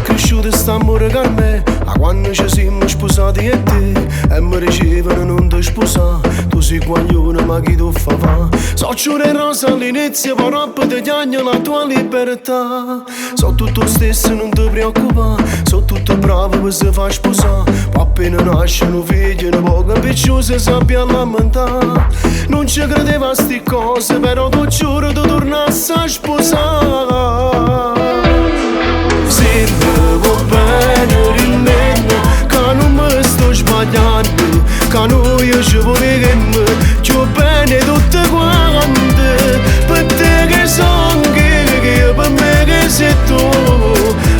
cresciuto st'amore con me, a quando ci siamo sposati e te, e mi dicevano non ti sposare, tu sei guaglione ma chi tu fa fa. So giure rosa all'inizio, però poi ti chiagno la tua libertà. So tutto stesso, non ti preoccupare, so tutto bravo per se fa sposare. Ma appena nasce un figlio, un poco piccioso sappia lamentare. Non ci credeva a sti cose, però ti giuro ti tornassi a sposare. Se mi va bene rinnello, che non mi sto sbagliando, che noi ci vogliamo più bene tutte quante. Per te che son che per me che sei tu,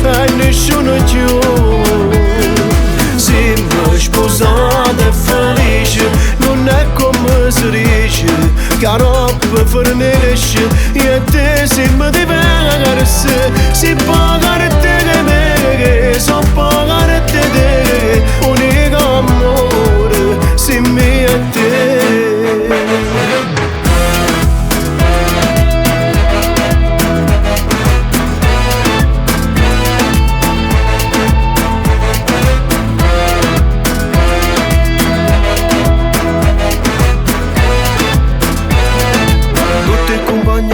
e nessuno più. Se mi sposate felice, non è come si dice, che roba fornisce, e te se mi diversi, si pagare te che me, che so pagare te, unico amore, se mi e te.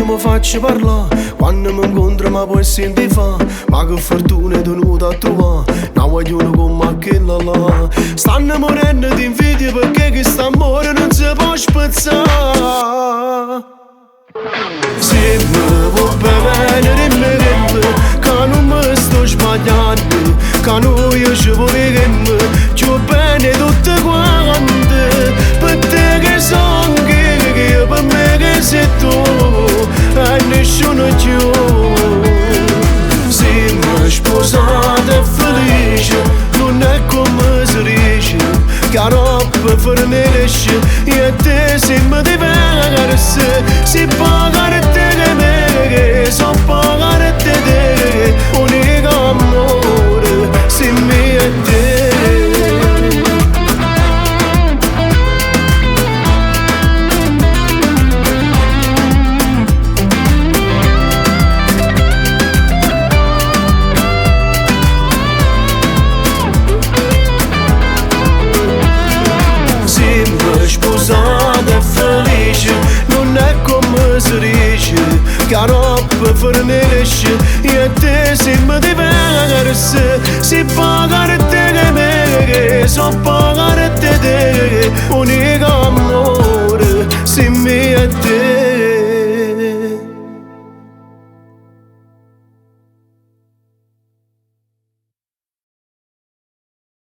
Mi faccio parlare, quando mi incontro mi puoi sentire fa. Ma che fortuna è venuta a trovare, una guagliona come quella là. Stanno morendo di invidia perché che st'amore non si può spezzare. Se mi va bene dimmi che non mi sto sbagliando, che noi ci vogliamo più bene tutte quante. Per te che son che per me che sei tu, e nessuno più. Se mi sposate felice, non è come si dice, che roba fornisce, e te se mi diversi, si pagare te che me, che so pagare te, unico amore, se mi e te. Sposata e felice, non è come si dice, che roba fornisce, e te se mi diversi, si pagare te che me, che so pagare te, unico